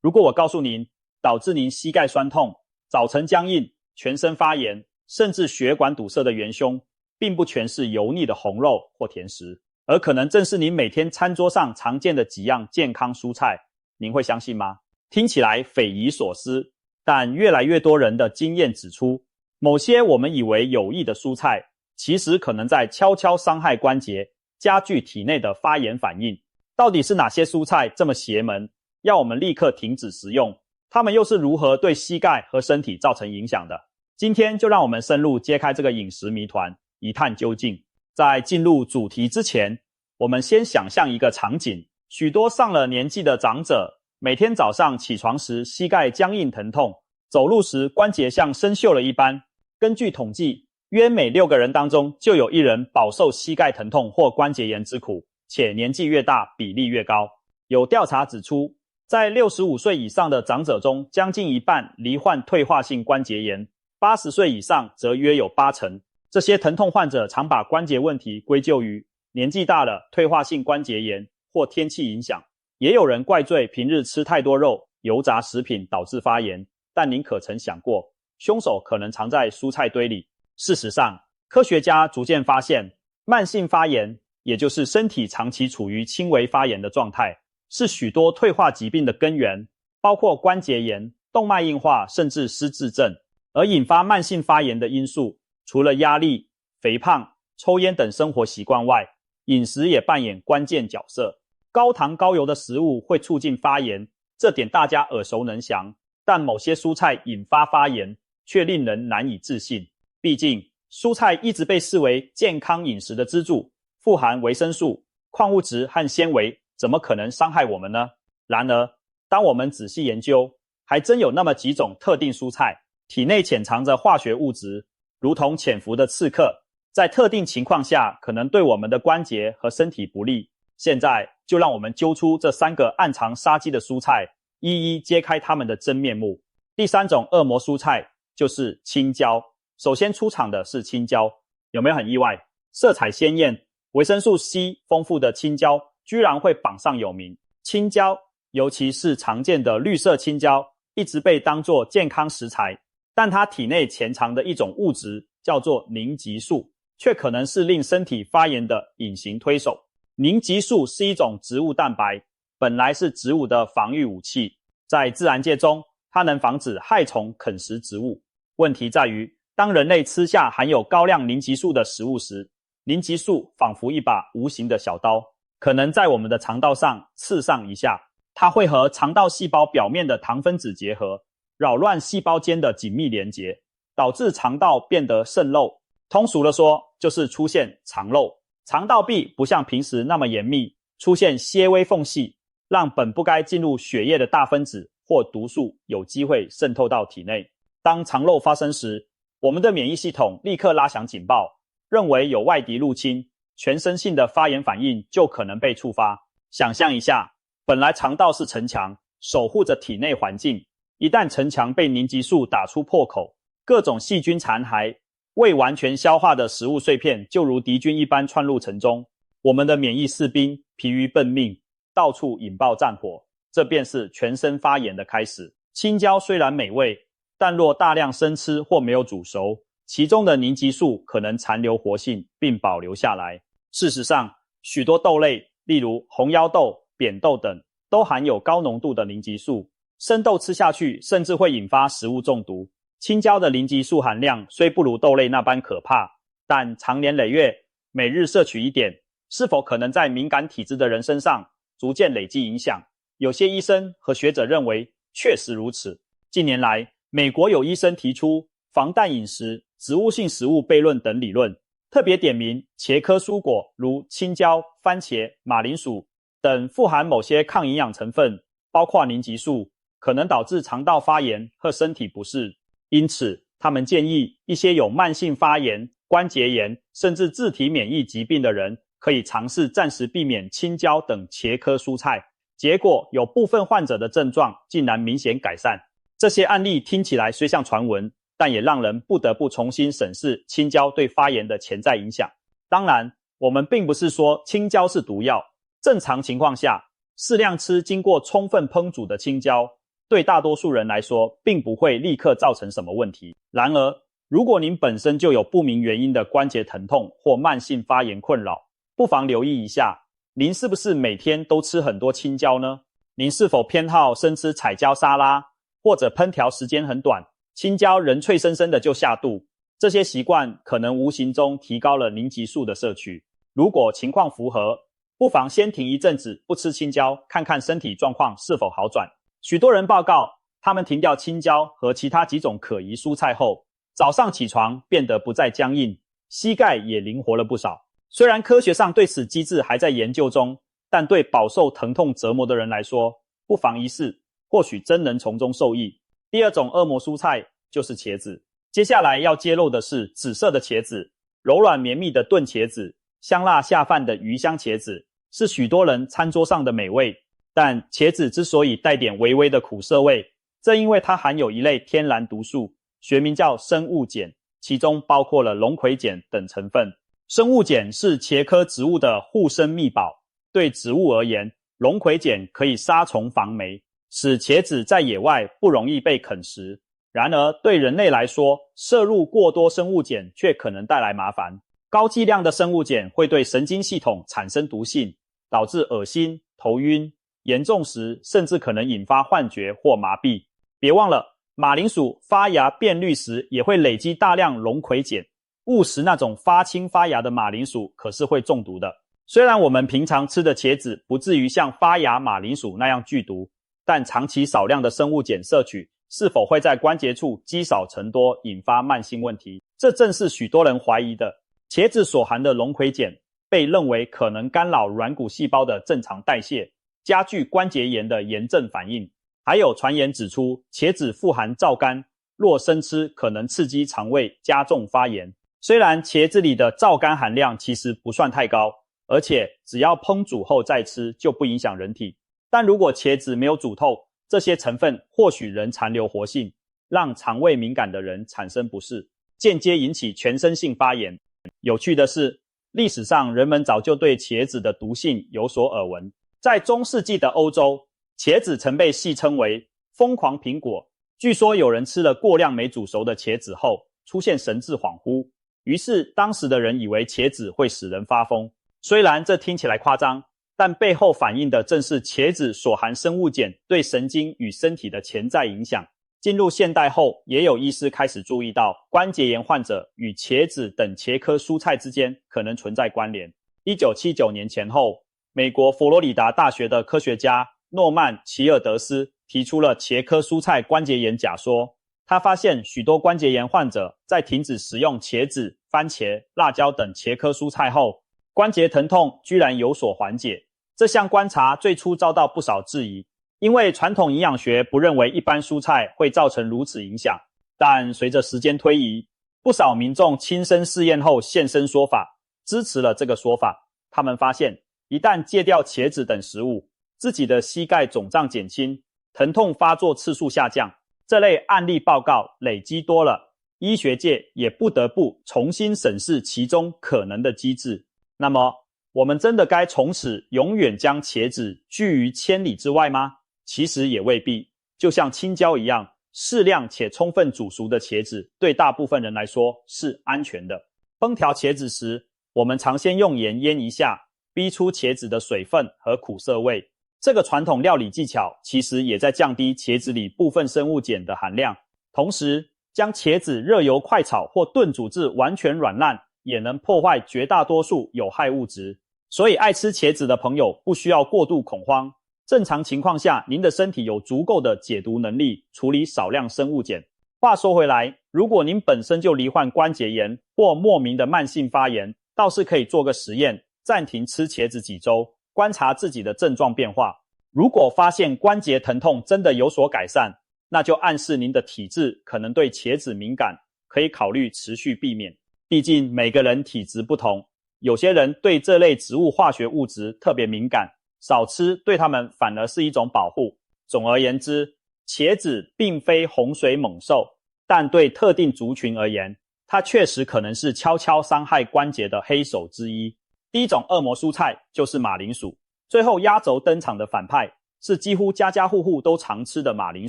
如果我告诉您，导致您膝盖酸痛、早晨僵硬、全身发炎，甚至血管堵塞的元凶，并不全是油腻的红肉或甜食，而可能正是您每天餐桌上常见的几样健康蔬菜，您会相信吗？听起来匪夷所思，但越来越多人的经验指出，某些我们以为有益的蔬菜，其实可能在悄悄伤害关节，加剧体内的发炎反应。到底是哪些蔬菜这么邪门，要我们立刻停止食用？它们又是如何对膝盖和身体造成影响的？今天就让我们深入揭开这个饮食谜团，一探究竟。在进入主题之前，我们先想象一个场景，许多上了年纪的长者，每天早上起床时膝盖僵硬疼痛，走路时关节像生锈了一般。根据统计，约每6个人当中就有1人饱受膝盖疼痛或关节炎之苦，且年纪越大比例越高。有调查指出，在65岁以上的长者中，将近一半罹患退化性关节炎，80岁以上则约有80%。这些疼痛患者常把关节问题归咎于年纪大了、退化性关节炎或天气影响。也有人怪罪平日吃太多肉、油炸食品导致发炎，但您可曾想过，凶手可能藏在蔬菜堆里？事实上，科学家逐渐发现，慢性发炎，也就是身体长期处于轻微发炎的状态，是许多退化疾病的根源，包括关节炎、动脉硬化甚至失智症。而引发慢性发炎的因素，除了压力、肥胖、抽烟等生活习惯外，饮食也扮演关键角色。高糖高油的食物会促进发炎，这点大家耳熟能详，但某些蔬菜引发发炎却令人难以置信。毕竟，蔬菜一直被视为健康饮食的支柱，富含维生素、矿物质和纤维，怎么可能伤害我们呢？然而，当我们仔细研究，还真有那么几种特定蔬菜，体内潜藏着化学物质，如同潜伏的刺客，在特定情况下可能对我们的关节和身体不利。现在就让我们揪出这3个暗藏杀机的蔬菜，一一揭开它们的真面目。第3种恶魔蔬菜就是青椒。首先出场的是青椒，有没有很意外？色彩鲜艳、维生素 C 丰富的青椒居然会榜上有名。青椒，尤其是常见的绿色青椒，一直被当作健康食材，但它体内潜藏的一种物质叫做凝集素，却可能是令身体发炎的隐形推手。凝集素是一种植物蛋白，本来是植物的防御武器，在自然界中，它能防止害虫啃食植物。问题在于，当人类吃下含有高量凝集素的食物时，凝集素仿佛一把无形的小刀，可能在我们的肠道上刺上一下，它会和肠道细胞表面的糖分子结合，扰乱细胞间的紧密连结，导致肠道变得渗漏。通俗地说，就是出现肠漏。肠道壁不像平时那么严密，出现些微缝隙，让本不该进入血液的大分子或毒素有机会渗透到体内。当肠漏发生时，我们的免疫系统立刻拉响警报，认为有外敌入侵，全身性的发炎反应就可能被触发。想象一下，本来肠道是城墙，守护着体内环境，一旦城墙被凝集素打出破口，各种细菌残骸、未完全消化的食物碎片就如敌军一般窜入城中，我们的免疫士兵疲于奔命，到处引爆战火，这便是全身发炎的开始。青椒虽然美味，但若大量生吃或没有煮熟，其中的凝集素可能残留活性并保留下来。事实上，许多豆类，例如红腰豆、扁豆等，都含有高浓度的凝集素，生豆吃下去甚至会引发食物中毒。青椒的凝集素含量虽不如豆类那般可怕，但长年累月，每日摄取一点，是否可能在敏感体质的人身上逐渐累积影响？有些医生和学者认为确实如此。近年来，美国有医生提出防弹饮食、植物性食物悖论等理论，特别点名茄科蔬果如青椒、番茄、马铃薯等富含某些抗营养成分，包括凝集素，可能导致肠道发炎和身体不适。因此，他们建议一些有慢性发炎、关节炎甚至自体免疫疾病的人，可以尝试暂时避免青椒等茄科蔬菜。结果，有部分患者的症状竟然明显改善。这些案例听起来虽像传闻，但也让人不得不重新审视青椒对发炎的潜在影响。当然，我们并不是说青椒是毒药。正常情况下，适量吃经过充分烹煮的青椒，对大多数人来说并不会立刻造成什么问题。然而，如果您本身就有不明原因的关节疼痛或慢性发炎困扰，不妨留意一下，您是不是每天都吃很多青椒呢？您是否偏好生吃彩椒沙拉，或者烹调时间很短，青椒仍脆生生的就下肚？这些习惯可能无形中提高了凝集素的摄取。如果情况符合，不妨先停一阵子不吃青椒，看看身体状况是否好转。许多人报告，他们停掉青椒和其他几种可疑蔬菜后，早上起床变得不再僵硬，膝盖也灵活了不少。虽然科学上对此机制还在研究中，但对饱受疼痛折磨的人来说，不妨一试，或许真能从中受益。第二种恶魔蔬菜就是茄子。接下来要揭露的是紫色的茄子，柔软绵密的炖茄子，香辣下饭的鱼香茄子，是许多人餐桌上的美味。但茄子之所以带点微微的苦涩味，正因为它含有一类天然毒素，学名叫生物碱，其中包括了龙葵碱等成分。生物碱是茄科植物的护生秘宝，对植物而言，龙葵碱可以杀虫防霉，使茄子在野外不容易被啃食。然而，对人类来说，摄入过多生物碱却可能带来麻烦。高剂量的生物碱会对神经系统产生毒性，导致恶心、头晕，严重时甚至可能引发幻觉或麻痹。别忘了，马铃薯发芽变绿时也会累积大量龙葵碱，误食那种发青发芽的马铃薯可是会中毒的。虽然我们平常吃的茄子不至于像发芽马铃薯那样剧毒，但长期少量的生物碱摄取是否会在关节处积少成多，引发慢性问题？这正是许多人怀疑的。茄子所含的龙葵碱被认为可能干扰软骨细胞的正常代谢，加剧关节炎的炎症反应。还有传言指出，茄子富含皂苷，若生吃可能刺激肠胃，加重发炎。虽然茄子里的皂苷含量其实不算太高，而且只要烹煮后再吃就不影响人体，但如果茄子没有煮透，这些成分或许仍残留活性，让肠胃敏感的人产生不适，间接引起全身性发炎。有趣的是，历史上人们早就对茄子的毒性有所耳闻。在中世纪的欧洲，茄子曾被戏称为疯狂苹果。据说有人吃了过量没煮熟的茄子后，出现神志恍惚，于是当时的人以为茄子会使人发疯。虽然这听起来夸张，但背后反映的正是茄子所含生物碱对神经与身体的潜在影响。进入现代后，也有医师开始注意到关节炎患者与茄子等茄科蔬菜之间可能存在关联。1979年前后，美国佛罗里达大学的科学家诺曼·齐尔德斯提出了茄科蔬菜关节炎假说。他发现许多关节炎患者在停止食用茄子、番茄、辣椒等茄科蔬菜后，关节疼痛居然有所缓解。这项观察最初遭到不少质疑，因为传统营养学不认为一般蔬菜会造成如此影响。但随着时间推移，不少民众亲身试验后现身说法，支持了这个说法。他们发现，一旦戒掉茄子等食物，自己的膝盖肿胀减轻，疼痛发作次数下降。这类案例报告累积多了，医学界也不得不重新审视其中可能的机制。那么，我们真的该从此永远将茄子拒于千里之外吗？其实也未必。就像青椒一样，适量且充分煮熟的茄子对大部分人来说是安全的。烹调茄子时，我们常先用盐腌一下，逼出茄子的水分和苦涩味。这个传统料理技巧其实也在降低茄子里部分生物碱的含量，同时将茄子热油快炒或炖煮至完全软烂，也能破坏绝大多数有害物质。所以爱吃茄子的朋友不需要过度恐慌。正常情况下，您的身体有足够的解毒能力处理少量生物碱。话说回来，如果您本身就罹患关节炎或莫名的慢性发炎，倒是可以做个实验，暂停吃茄子几周，观察自己的症状变化。如果发现关节疼痛真的有所改善，那就暗示您的体质可能对茄子敏感，可以考虑持续避免。毕竟每个人体质不同，有些人对这类植物化学物质特别敏感，少吃对他们反而是一种保护。总而言之，茄子并非洪水猛兽，但对特定族群而言，它确实可能是悄悄伤害关节的黑手之一。第一种恶魔蔬菜就是马铃薯。最后压轴登场的反派是几乎家家户户都常吃的马铃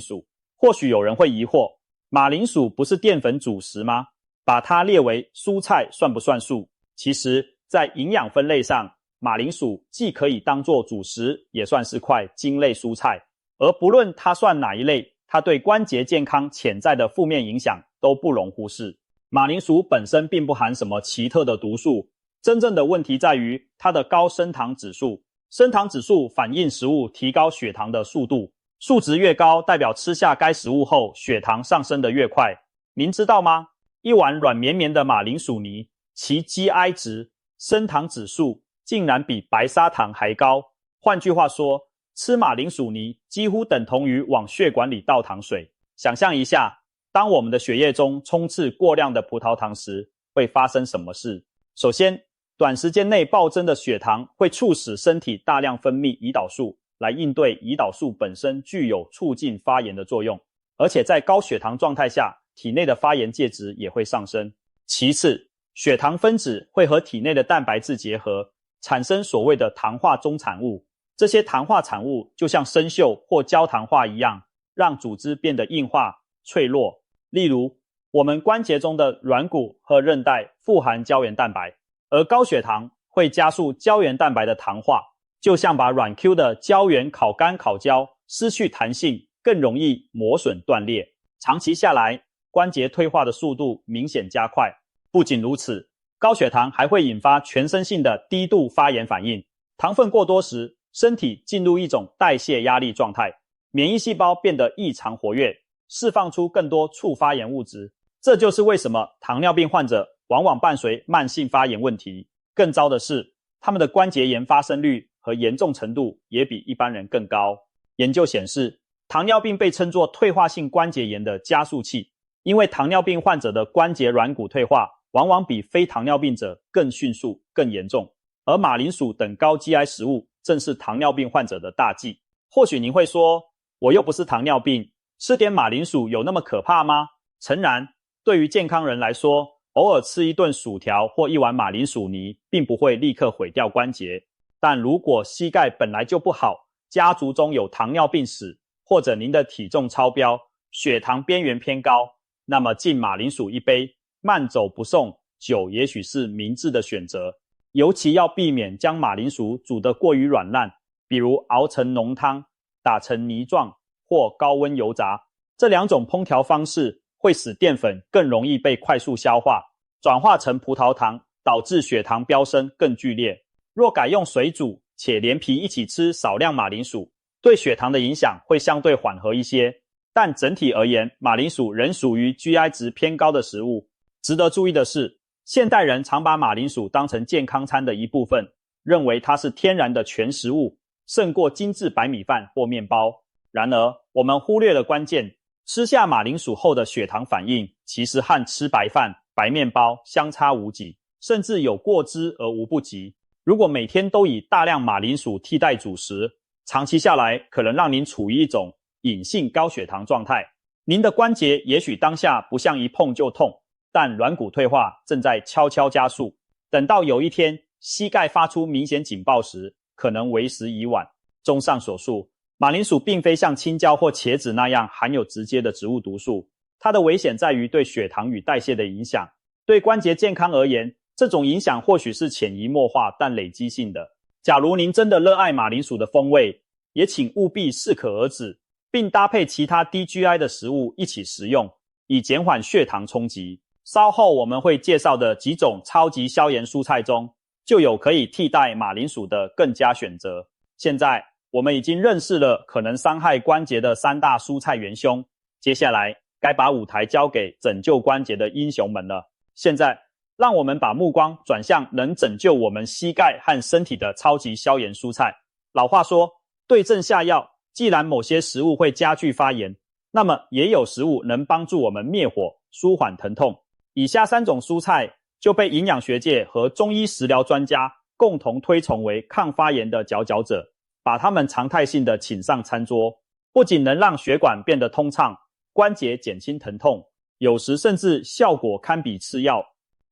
薯。或许有人会疑惑，马铃薯不是淀粉主食吗？把它列为蔬菜算不算数？其实在营养分类上，马铃薯既可以当作主食，也算是块茎类蔬菜。而不论它算哪一类，它对关节健康潜在的负面影响都不容忽视。马铃薯本身并不含什么奇特的毒素，真正的问题在于它的高升糖指数。升糖指数反映食物提高血糖的速度，数值越高，代表吃下该食物后血糖上升的越快。您知道吗？一碗软绵绵的马铃薯泥，其 GI 值升糖指数竟然比白砂糖还高。换句话说，吃马铃薯泥几乎等同于往血管里倒糖水。想象一下，当我们的血液中充斥过量的葡萄糖时，会发生什么事？首先，短时间内暴增的血糖会促使身体大量分泌胰岛素，来应对胰岛素本身具有促进发炎的作用。而且在高血糖状态下，体内的发炎介质也会上升。其次，血糖分子会和体内的蛋白质结合，产生所谓的糖化终产物。这些糖化产物就像生锈或焦糖化一样，让组织变得硬化、脆弱。例如，我们关节中的软骨和韧带富含胶原蛋白，而高血糖会加速胶原蛋白的糖化，就像把软 Q 的胶原烤干烤焦，失去弹性，更容易磨损断裂。长期下来，关节退化的速度明显加快。不仅如此，高血糖还会引发全身性的低度发炎反应。糖分过多时，身体进入一种代谢压力状态，免疫细胞变得异常活跃，释放出更多促发炎物质。这就是为什么糖尿病患者往往伴随慢性发炎问题。更糟的是，他们的关节炎发生率和严重程度也比一般人更高。研究显示，糖尿病被称作退化性关节炎的加速器，因为糖尿病患者的关节软骨退化往往比非糖尿病者更迅速、更严重。而马铃薯等高 GI 食物正是糖尿病患者的大忌。或许您会说，我又不是糖尿病，吃点马铃薯有那么可怕吗？诚然，对于健康人来说，偶尔吃一顿薯条或一碗马铃薯泥并不会立刻毁掉关节。但如果膝盖本来就不好，家族中有糖尿病史，或者您的体重超标，血糖边缘偏高，那么禁马铃薯一杯，慢走不送酒也许是明智的选择。尤其要避免将马铃薯煮得过于软烂，比如熬成浓汤、打成泥状或高温油炸。这两种烹调方式会使淀粉更容易被快速消化，转化成葡萄糖，导致血糖飙升更剧烈。若改用水煮且连皮一起吃少量马铃薯，对血糖的影响会相对缓和一些。但整体而言，马铃薯仍属于 GI 值偏高的食物。值得注意的是，现代人常把马铃薯当成健康餐的一部分，认为它是天然的全食物，胜过精致白米饭或面包。然而，我们忽略了关键，吃下马铃薯后的血糖反应其实和吃白饭、白面包相差无几，甚至有过之而无不及。如果每天都以大量马铃薯替代主食，长期下来可能让您处于一种隐性高血糖状态。您的关节也许当下不像一碰就痛，但软骨退化正在悄悄加速。等到有一天膝盖发出明显警报时，可能为时已晚。综上所述，马铃薯并非像青椒或茄子那样含有直接的植物毒素，它的危险在于对血糖与代谢的影响。对关节健康而言，这种影响或许是潜移默化但累积性的。假如您真的热爱马铃薯的风味，也请务必适可而止，并搭配其他低 GI 的食物一起食用，以减缓血糖冲击。稍后我们会介绍的几种超级消炎蔬菜中，就有可以替代马铃薯的更佳选择。现在我们已经认识了可能伤害关节的三大蔬菜元凶，接下来该把舞台交给拯救关节的英雄们了。现在让我们把目光转向能拯救我们膝盖和身体的超级消炎蔬菜。老话说，对症下药，既然某些食物会加剧发炎，那么也有食物能帮助我们灭火、舒缓疼痛。以下三种蔬菜就被营养学界和中医食疗专家共同推崇为抗发炎的佼佼者，把它们常态性的请上餐桌，不仅能让血管变得通畅，关节减轻疼痛，有时甚至效果堪比吃药。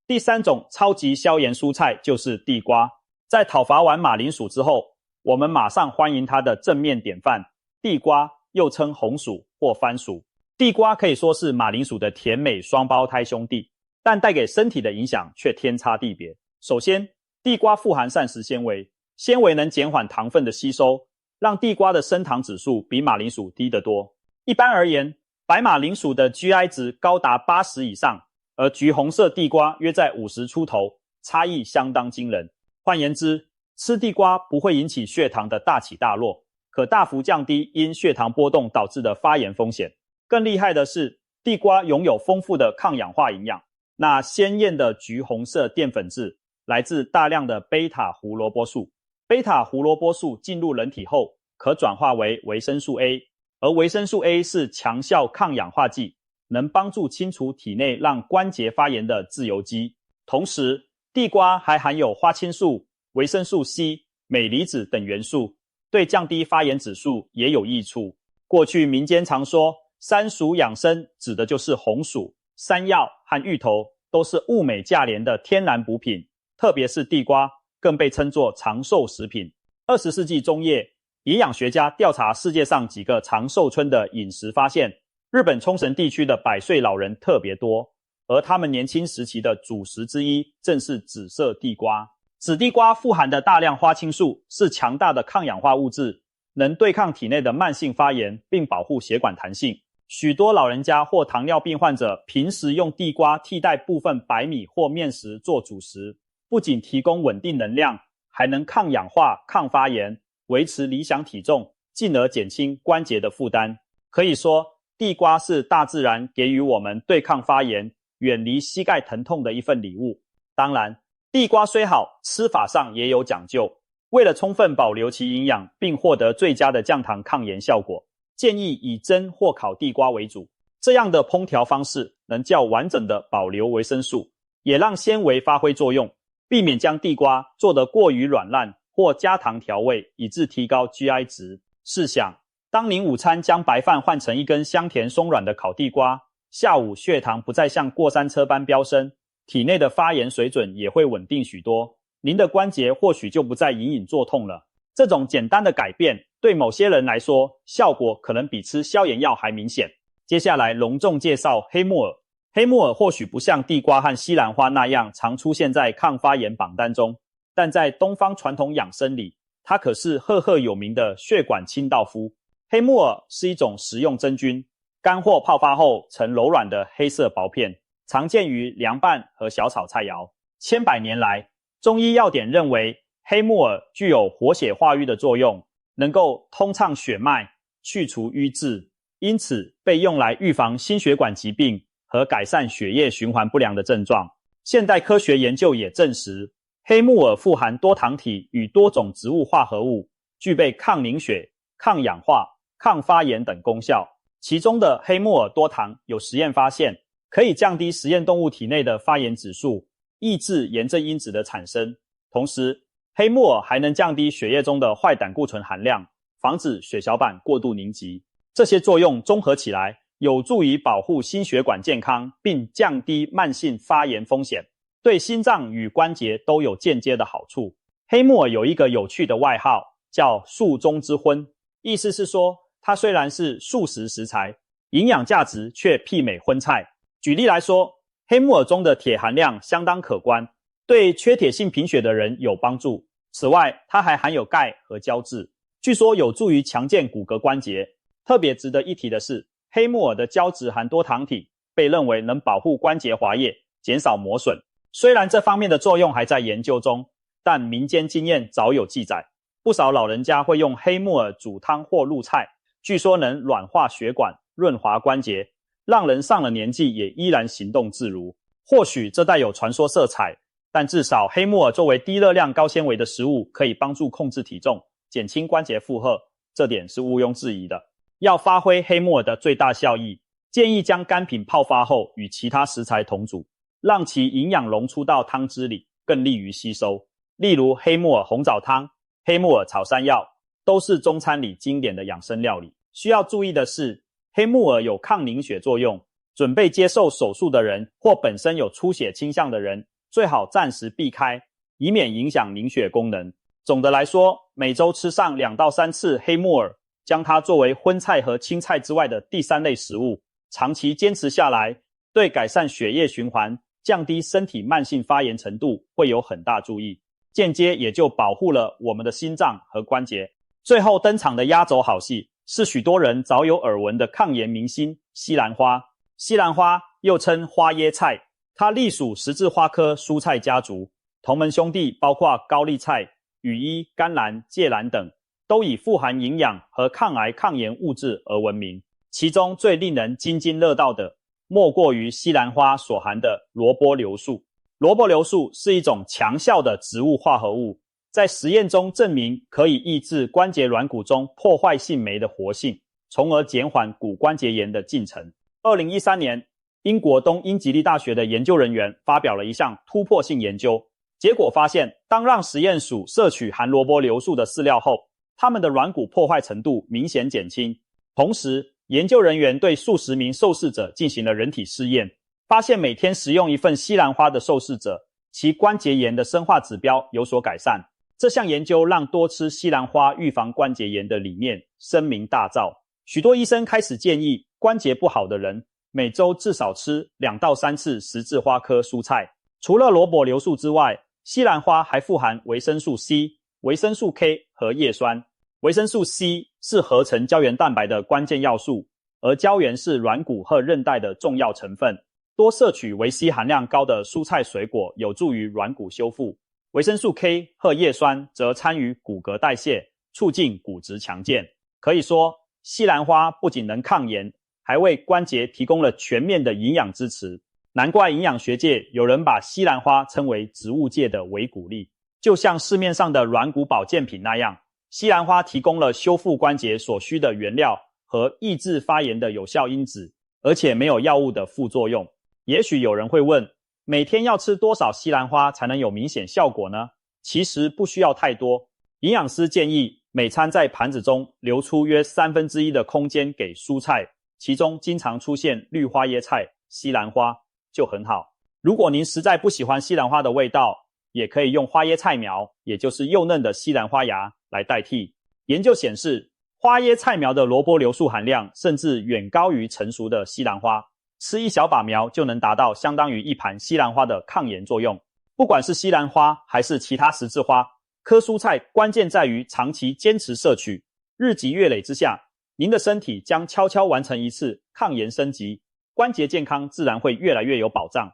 第三种超级消炎蔬菜就是地瓜。在讨伐完马铃薯之后，我们马上欢迎它的正面典范地瓜又称红薯或番薯。地瓜可以说是马铃薯的甜美双胞胎兄弟，但带给身体的影响却天差地别。首先，地瓜富含膳食纤维，纤维能减缓糖分的吸收，让地瓜的升糖指数比马铃薯低得多。一般而言，白马铃薯的 GI 值高达80以上，而橘红色地瓜约在50出头，差异相当惊人。换言之，吃地瓜不会引起血糖的大起大落，可大幅降低因血糖波动导致的发炎风险。更厉害的是，地瓜拥有丰富的抗氧化营养。那鲜艳的橘红色淀粉质来自大量的贝塔胡萝卜素。贝塔胡萝卜素进入人体后，可转化为维生素 A， 而维生素 A 是强效抗氧化剂，能帮助清除体内让关节发炎的自由基。同时，地瓜还含有花青素、维生素 C、镁离子等元素，对降低发炎指数也有益处。过去民间常说三薯养生，指的就是红薯、山药和芋头都是物美价廉的天然补品，特别是地瓜更被称作长寿食品。20世纪中叶，营养学家调查世界上几个长寿村的饮食，发现日本冲绳地区的100岁老人特别多，而他们年轻时期的主食之一正是紫色地瓜。紫地瓜富含的大量花青素是强大的抗氧化物质，能对抗体内的慢性发炎，并保护血管弹性。许多老人家或糖尿病患者平时用地瓜替代部分白米或面食做主食，不仅提供稳定能量，还能抗氧化、抗发炎，维持理想体重，进而减轻关节的负担。可以说，地瓜是大自然给予我们对抗发炎、远离膝盖疼痛的一份礼物。当然，地瓜虽好，吃法上也有讲究。为了充分保留其营养，并获得最佳的降糖抗炎效果，建议以蒸或烤地瓜为主。这样的烹调方式能较完整的保留维生素，也让纤维发挥作用，避免将地瓜做得过于软烂或加糖调味，以致提高 GI 值。试想，当您午餐将白饭换成一根香甜松软的烤地瓜，下午血糖不再像过山车般飙升，体内的发炎水准也会稳定许多，您的关节或许就不再隐隐作痛了。这种简单的改变，对某些人来说，效果可能比吃消炎药还明显。接下来隆重介绍黑木耳。黑木耳或许不像地瓜和西兰花那样常出现在抗发炎榜单中，但在东方传统养生里，它可是赫赫有名的血管清道夫。黑木耳是一种食用真菌，干或泡发后呈柔软的黑色薄片，常见于凉拌和小炒菜肴。千百年来，中医药典认为黑木耳具有活血化瘀的作用，能够通畅血脉，去除瘀滞，因此被用来预防心血管疾病和改善血液循环不良的症状。现代科学研究也证实，黑木耳富含多糖体与多种植物化合物，具备抗凝血、抗氧化、抗发炎等功效。其中的黑木耳多糖有实验发现，可以降低实验动物体内的发炎指数，抑制炎症因子的产生。同时，黑木耳还能降低血液中的坏胆固醇含量，防止血小板过度凝集。这些作用综合起来，有助于保护心血管健康，并降低慢性发炎风险，对心脏与关节都有间接的好处。黑木耳有一个有趣的外号，叫素中之荤，意思是说，它虽然是素食食材，营养价值却媲美荤菜。举例来说，黑木耳中的铁含量相当可观，对缺铁性贫血的人有帮助。此外，它还含有钙和胶质，据说有助于强健骨骼关节。特别值得一提的是，黑木耳的胶质含多糖体被认为能保护关节滑液，减少磨损。虽然这方面的作用还在研究中，但民间经验早有记载。不少老人家会用黑木耳煮汤或入菜，据说能软化血管，润滑关节，让人上了年纪也依然行动自如。或许这带有传说色彩，但至少黑木耳作为低热量高纤维的食物，可以帮助控制体重，减轻关节负荷，这点是毋庸置疑的。要发挥黑木耳的最大效益，建议将干品泡发后与其他食材同煮，让其营养溶出到汤汁里，更利于吸收。例如黑木耳红枣汤、黑木耳炒山药，都是中餐里经典的养生料理。需要注意的是，黑木耳有抗凝血作用，准备接受手术的人或本身有出血倾向的人，最好暂时避开，以免影响凝血功能。总的来说，每周吃上2到3次黑木耳，将它作为荤菜和青菜之外的第3类食物，长期坚持下来，对改善血液循环、降低身体慢性发炎程度会有很大注意，间接也就保护了我们的心脏和关节。最后登场的压轴好戏是许多人早有耳闻的抗炎明星西兰花。西兰花又称花椰菜，它隶属十字花科蔬菜家族，同门兄弟包括高丽菜、羽衣、甘蓝、芥蓝等，都以富含营养和抗癌抗炎物质而闻名。其中最令人津津乐道的，莫过于西兰花所含的萝卜硫素。萝卜硫素是一种强效的植物化合物，在实验中证明可以抑制关节软骨中破坏性酶的活性，从而减缓骨关节炎的进程。2013年，英国东英吉利大学的研究人员发表了一项突破性研究，结果发现，当让实验鼠摄取含萝卜硫素的饲料后，它们的软骨破坏程度明显减轻。同时，研究人员对数十名受试者进行了人体试验，发现每天食用一份西兰花的受试者，其关节炎的生化指标有所改善。这项研究让多吃西兰花预防关节炎的理念声名大噪，许多医生开始建议关节不好的人每周至少吃2到3次十字花科蔬菜。除了萝卜硫素之外，西兰花还富含维生素 C、维生素 K 和叶酸。维生素 C 是合成胶原蛋白的关键要素，而胶原是软骨和韧带的重要成分。多摄取维 C 含量高的蔬菜水果有助于软骨修复。维生素 K 和叶酸则参与骨骼代谢，促进骨质强健。可以说，西兰花不仅能抗炎，还为关节提供了全面的营养支持。难怪营养学界有人把西兰花称为植物界的维骨力。就像市面上的软骨保健品那样，西兰花提供了修复关节所需的原料和抑制发炎的有效因子，而且没有药物的副作用。也许有人会问，每天要吃多少西兰花才能有明显效果呢？其实不需要太多。营养师建议每餐在盘子中留出约1/3的空间给蔬菜，其中经常出现绿花椰菜、西兰花就很好。如果您实在不喜欢西兰花的味道，也可以用花椰菜苗，也就是幼嫩的西兰花芽来代替。研究显示，花椰菜苗的萝卜硫素含量甚至远高于成熟的西兰花，吃一小把苗就能达到相当于一盘西兰花的抗炎作用。不管是西兰花还是其他十字花科蔬菜，关键在于长期坚持摄取，日积月累之下，您的身体将悄悄完成一次抗炎升级，关节健康自然会越来越有保障。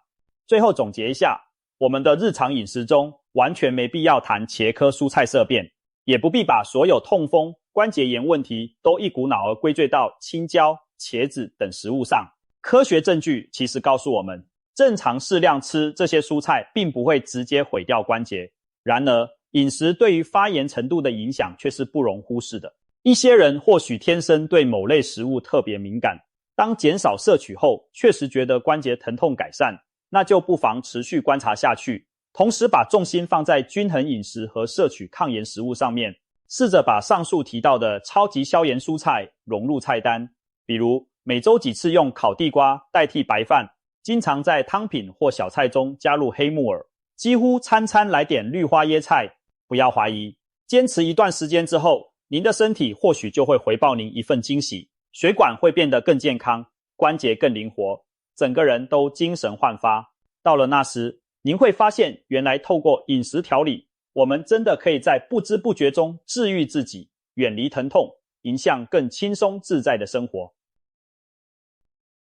最后总结一下，我们的日常饮食中完全没必要谈茄科蔬菜色变，也不必把所有痛风、关节炎问题都一股脑儿归罪到青椒、茄子等食物上。科学证据其实告诉我们，正常适量吃这些蔬菜并不会直接毁掉关节。然而，饮食对于发炎程度的影响却是不容忽视的。一些人或许天生对某类食物特别敏感，当减少摄取后，确实觉得关节疼痛改善，那就不妨持续观察下去，同时把重心放在均衡饮食和摄取抗炎食物上面，试着把上述提到的超级消炎蔬菜融入菜单，比如每周几次用烤地瓜代替白饭，经常在汤品或小菜中加入黑木耳，几乎餐餐来点绿花椰菜。不要怀疑，坚持一段时间之后，您的身体或许就会回报您一份惊喜，血管会变得更健康，关节更灵活，整个人都精神焕发。到了那时，您会发现原来透过饮食调理，我们真的可以在不知不觉中治愈自己，远离疼痛，迎向更轻松自在的生活。